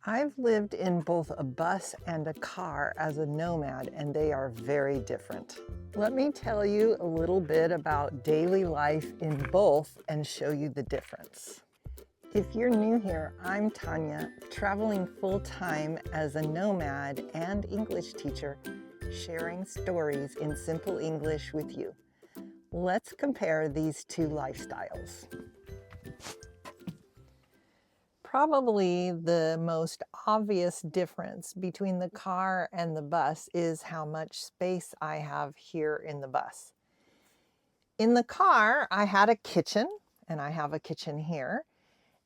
I've lived in both a bus and a car as a nomad, and they are very different. Let me tell you a little bit about daily life in both and show you the difference. If you're new here, I'm Tanya, traveling full-time as a nomad and English teacher, sharing stories in simple English with you. Let's compare these two lifestyles. Probably the most obvious difference between the car and the bus is how much space I have here in the bus. In the car, I had a kitchen, and I have a kitchen here.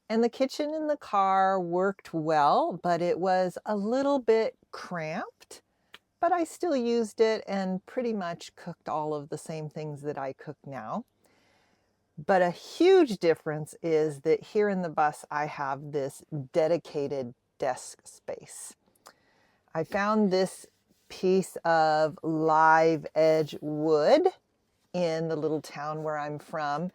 And the kitchen in the car worked well, but it was a little bit cramped. But I still used it and pretty much cooked all of the same things that I cook now. But a huge difference is that here in the bus, I have this dedicated desk space. I found this piece of live edge wood in the little town where I'm from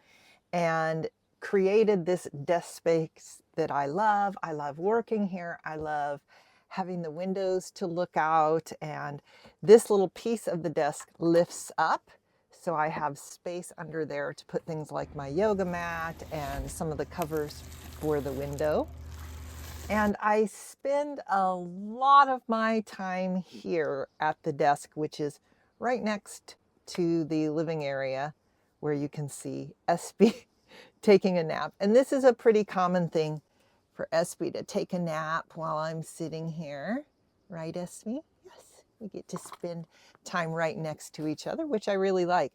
and created this desk space that I love. I love working here. I love having the windows to look out, and this little piece of the desk lifts up. So I have space under there to put things like my yoga mat and some of the covers for the window. And I spend a lot of my time here at the desk, which is right next to the living area where you can see SB taking a nap. And this is a pretty common thing for SB to take a nap while I'm sitting here. Right, SB? Yes, we get to spend time right next to each other, which I really like.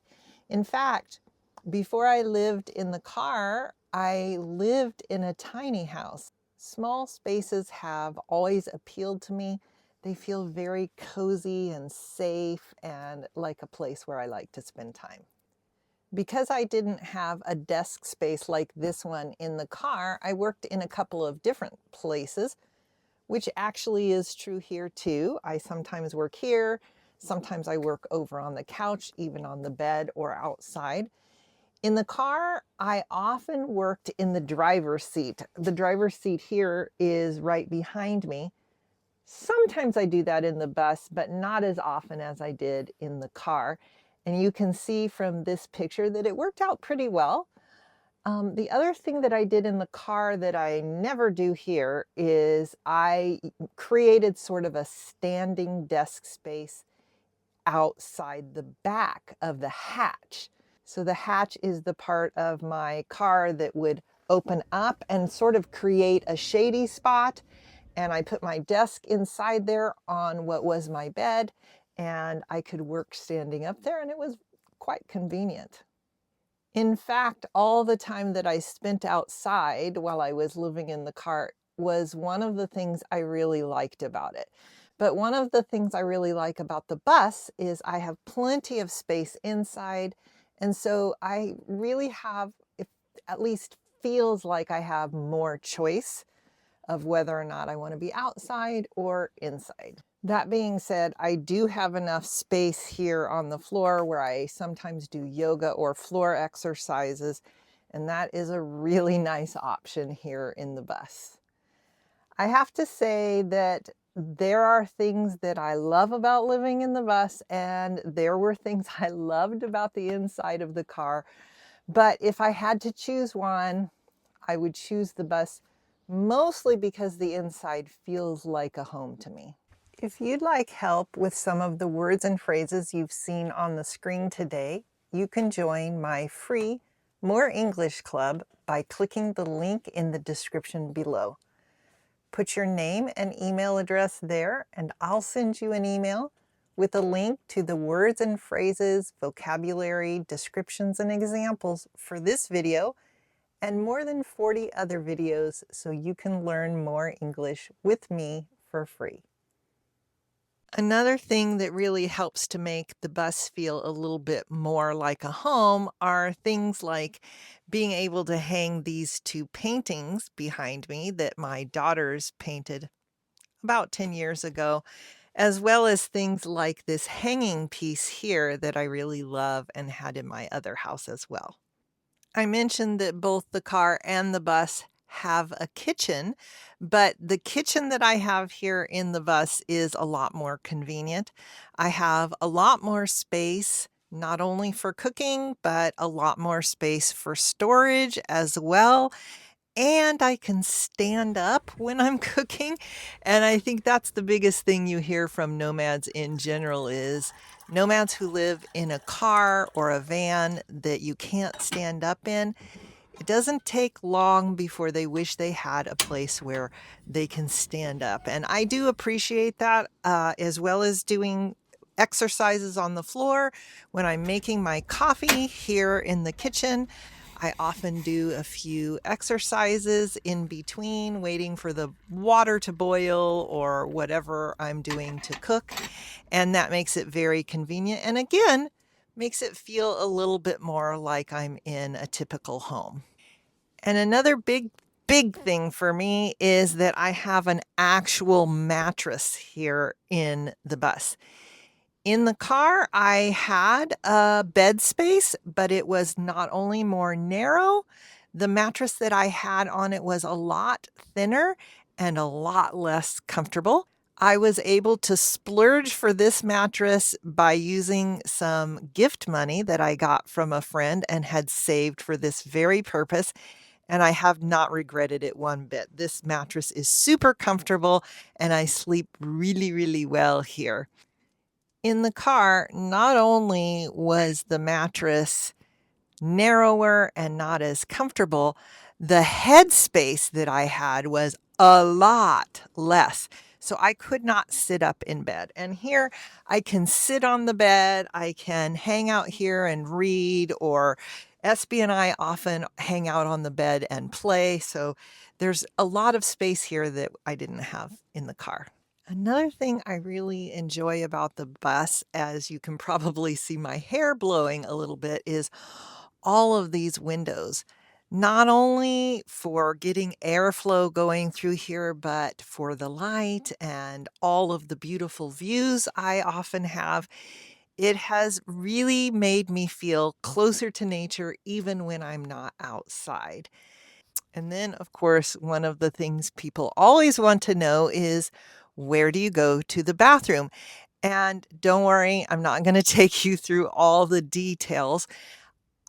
In fact, before I lived in the car, I lived in a tiny house. Small spaces have always appealed to me. They feel very cozy and safe and like a place where I like to spend time. Because I didn't have a desk space like this one in the car, I worked in a couple of different places, which actually is true here too. I sometimes work here, sometimes I work over on the couch, even on the bed or outside. In the car, I often worked in the driver's seat. The driver's seat here is right behind me. Sometimes I do that in the bus, but not as often as I did in the car. And you can see from this picture that it worked out pretty well. The other thing that I did in the car that I never do here is I created sort of a standing desk space outside the back of the hatch. So the hatch is the part of my car that would open up and sort of create a shady spot. And I put my desk inside there on what was my bed, and I could work standing up there, and it was quite convenient. In fact, all the time that I spent outside while I was living in the car was one of the things I really liked about it. But one of the things I really like about the bus is I have plenty of space inside. And so I really have, it at least feels like I have more choice of whether or not I want to be outside or inside. That being said, I do have enough space here on the floor where I sometimes do yoga or floor exercises, and that is a really nice option here in the bus. I have to say that there are things that I love about living in the bus, and there were things I loved about the inside of the car. But if I had to choose one, I would choose the bus, mostly because the inside feels like a home to me. If you'd like help with some of the words and phrases you've seen on the screen today, you can join my free More English Club by clicking the link in the description below. Put your name and email address there, and I'll send you an email with a link to the words and phrases, vocabulary, descriptions, and examples for this video and more than 40 other videos so you can learn more English with me for free. Another thing that really helps to make the bus feel a little bit more like a home are things like being able to hang these two paintings behind me that my daughters painted about 10 years ago, as well as things like this hanging piece here that I really love and had in my other house as well. I mentioned that both the car and the bus have a kitchen, but the kitchen that I have here in the bus is a lot more convenient. I have a lot more space, not only for cooking, but a lot more space for storage as well. And I can stand up when I'm cooking. And I think that's the biggest thing you hear from nomads in general is nomads who live in a car or a van that you can't stand up in. It doesn't take long before they wish they had a place where they can stand up. And I do appreciate that, as well as doing exercises on the floor. When I'm making my coffee here in the kitchen, I often do a few exercises in between, waiting for the water to boil or whatever I'm doing to cook. And that makes it very convenient. And again, makes it feel a little bit more like I'm in a typical home. And another big thing for me is that I have an actual mattress here in the bus. In the car, I had a bed space, but it was not only more narrow, the mattress that I had on it was a lot thinner and a lot less comfortable. I was able to splurge for this mattress by using some gift money that I got from a friend and had saved for this very purpose, and I have not regretted it one bit. This mattress is super comfortable, and I sleep really, really well here. In the car, not only was the mattress narrower and not as comfortable, the headspace that I had was a lot less. So I could not sit up in bed. And here I can sit on the bed, I can hang out here and read, or SB and I often hang out on the bed and play. So there's a lot of space here that I didn't have in the car. Another thing I really enjoy about the bus, as you can probably see my hair blowing a little bit, is all of these windows. Not only for getting airflow going through here, but for the light and all of the beautiful views I often have. It has really made me feel closer to nature even when I'm not outside. And then, of course, one of the things people always want to know is, where do you go to the bathroom? And don't worry, I'm not going to take you through all the details.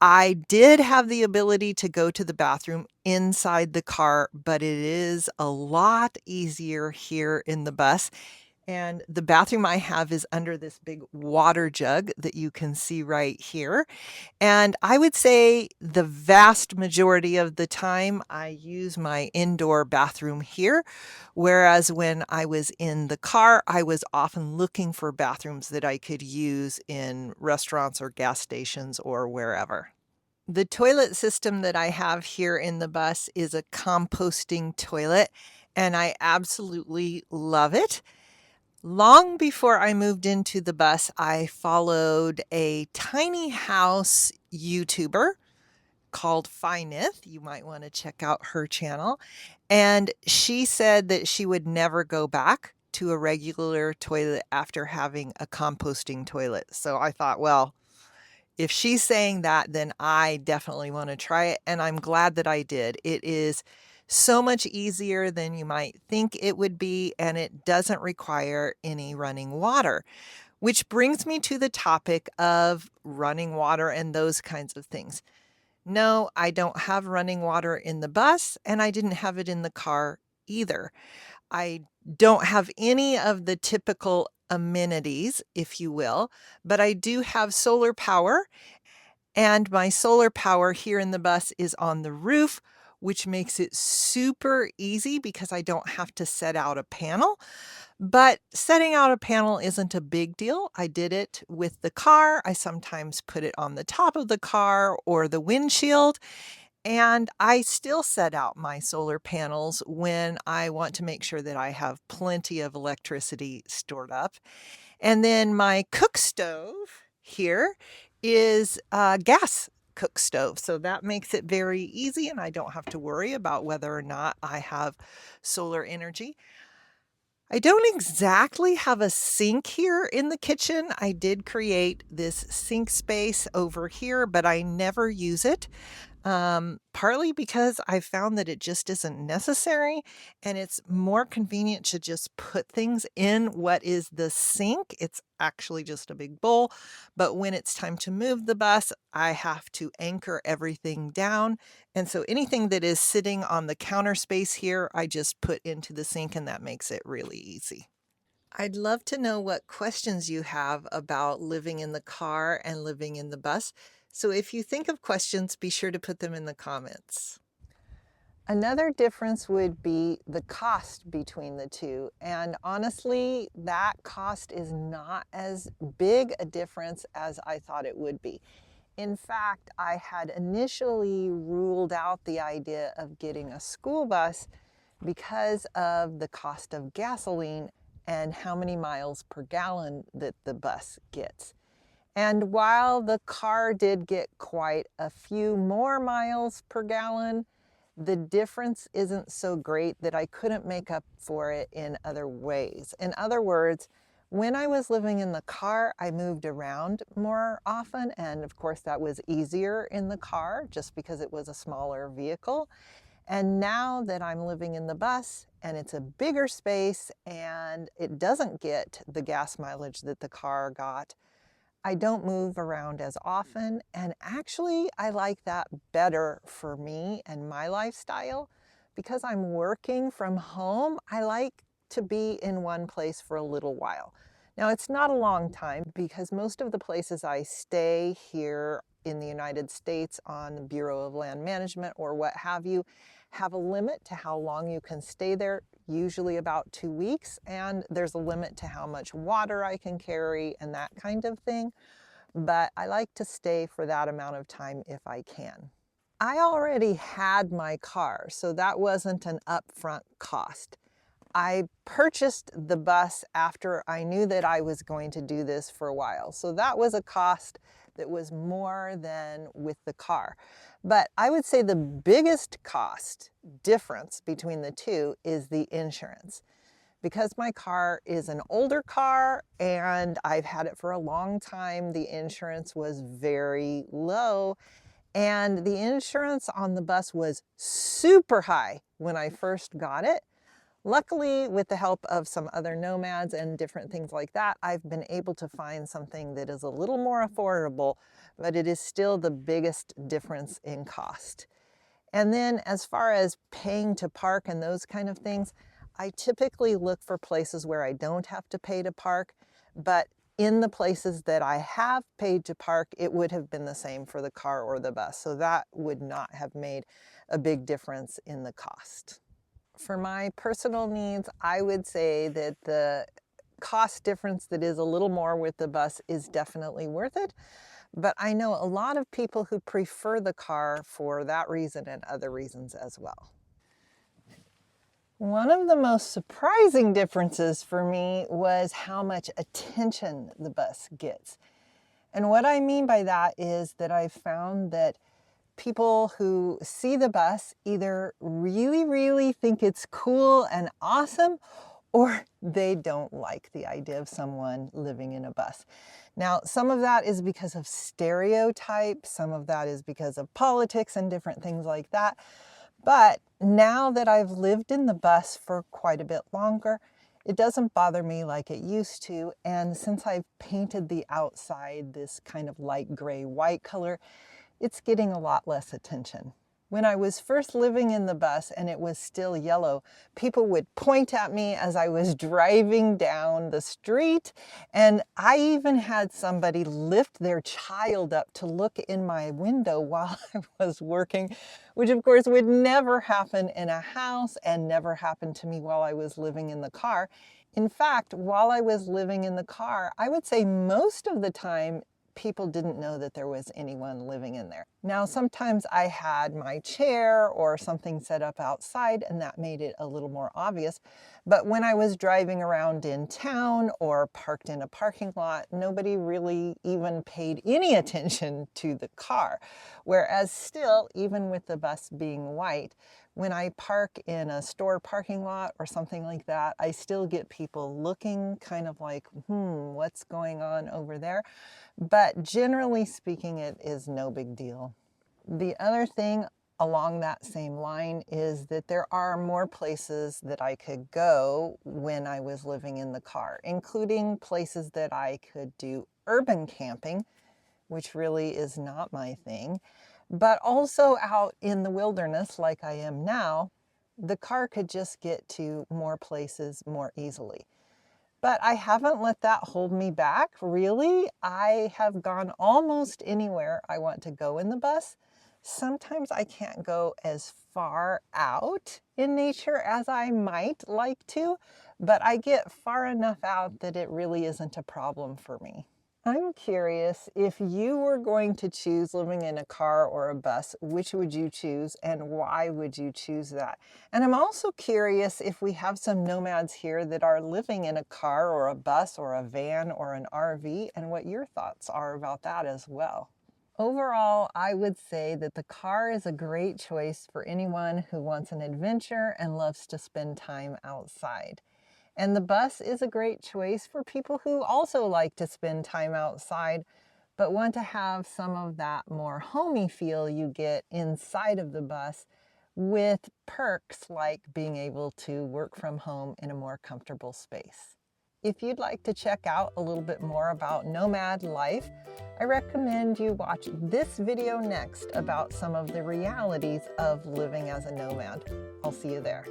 I did have the ability to go to the bathroom inside the car, but it is a lot easier here in the bus. And the bathroom I have is under this big water jug that you can see right here. And I would say the vast majority of the time I use my indoor bathroom here, whereas when I was in the car, I was often looking for bathrooms that I could use in restaurants or gas stations or wherever. The toilet system that I have here in the bus is a composting toilet, and I absolutely love it. Long before I moved into the bus, I followed a tiny house YouTuber called Finith. You might want to check out her channel. And she said that she would never go back to a regular toilet after having a composting toilet. So I thought, well, if she's saying that, then I definitely want to try it. And I'm glad that I did. It is so much easier than you might think it would be, and it doesn't require any running water. Which brings me to the topic of running water and those kinds of things. No, I don't have running water in the bus, and I didn't have it in the car either. I don't have any of the typical amenities, if you will, but I do have solar power, and my solar power here in the bus is on the roof, which makes it super easy because I don't have to set out a panel. But setting out a panel isn't a big deal. I did it with the car. I sometimes put it on the top of the car or the windshield. And I still set out my solar panels when I want to make sure that I have plenty of electricity stored up. And then my cook stove here is a gas cook stove. So that makes it very easy, and I don't have to worry about whether or not I have solar energy. I don't exactly have a sink here in the kitchen. I did create this sink space over here, but I never use it. Partly because I found that it just isn't necessary and it's more convenient to just put things in what is the sink. It's actually just a big bowl. But when it's time to move the bus, I have to anchor everything down. And so anything that is sitting on the counter space here, I just put into the sink and that makes it really easy. I'd love to know what questions you have about living in the car and living in the bus. So if you think of questions, be sure to put them in the comments. Another difference would be the cost between the two. And honestly, that cost is not as big a difference as I thought it would be. In fact, I had initially ruled out the idea of getting a school bus because of the cost of gasoline and how many miles per gallon that the bus gets. And while the car did get quite a few more miles per gallon, the difference isn't so great that I couldn't make up for it in other ways. In other words, when I was living in the car, I moved around more often. And of course, that was easier in the car just because it was a smaller vehicle. And now that I'm living in the bus and it's a bigger space and it doesn't get the gas mileage that the car got, I don't move around as often. And actually, I like that better for me and my lifestyle. Because I'm working from home, I like to be in one place for a little while. Now, it's not a long time because most of the places I stay here in the United States on the Bureau of Land Management or what have you have a limit to how long you can stay there, usually about 2 weeks, and there's a limit to how much water I can carry and that kind of thing. But I like to stay for that amount of time if I can. I already had my car, so that wasn't an upfront cost. I purchased the bus after I knew that I was going to do this for a while. So that was a cost that was more than with the car. But I would say the biggest cost difference between the two is the insurance. Because my car is an older car and I've had it for a long time, the insurance was very low. And the insurance on the bus was super high when I first got it. Luckily, with the help of some other nomads and different things like that, I've been able to find something that is a little more affordable, but it is still the biggest difference in cost. And then as far as paying to park and those kind of things, I typically look for places where I don't have to pay to park, but in the places that I have paid to park, it would have been the same for the car or the bus. So that would not have made a big difference in the cost. For my personal needs, I would say that the cost difference that is a little more with the bus is definitely worth it. But I know a lot of people who prefer the car for that reason and other reasons as well. One of the most surprising differences for me was how much attention the bus gets. And what I mean by that is that I've found that people who see the bus either really, really think it's cool and awesome, or they don't like the idea of someone living in a bus. Now, some of that is because of stereotypes, some of that is because of politics and different things like that. But now that I've lived in the bus for quite a bit longer, it doesn't bother me like it used to. And since I've painted the outside this kind of light gray white color, it's getting a lot less attention. When I was first living in the bus and it was still yellow, people would point at me as I was driving down the street. And I even had somebody lift their child up to look in my window while I was working, which of course would never happen in a house and never happened to me while I was living in the car. In fact, while I was living in the car, I would say most of the time, people didn't know that there was anyone living in there. Now, sometimes I had my chair or something set up outside and that made it a little more obvious. But when I was driving around in town or parked in a parking lot, nobody really even paid any attention to the car. Whereas still, even with the bus being white, when I park in a store parking lot or something like that, I still get people looking kind of like, what's going on over there? But generally speaking, it is no big deal. The other thing along that same line is that there are more places that I could go when I was living in the car, including places that I could do urban camping, which really is not my thing, but also out in the wilderness like I am now. The car could just get to more places more easily. But I haven't let that hold me back, really. I have gone almost anywhere I want to go in the bus. Sometimes I can't go as far out in nature as I might like to, but I get far enough out that it really isn't a problem for me. I'm curious, if you were going to choose living in a car or a bus, which would you choose and why would you choose that? And I'm also curious if we have some nomads here that are living in a car or a bus or a van or an RV, and what your thoughts are about that as well. Overall, I would say that the car is a great choice for anyone who wants an adventure and loves to spend time outside. And the bus is a great choice for people who also like to spend time outside, but want to have some of that more homey feel you get inside of the bus with perks like being able to work from home in a more comfortable space. If you'd like to check out a little bit more about nomad life, I recommend you watch this video next about some of the realities of living as a nomad. I'll see you there.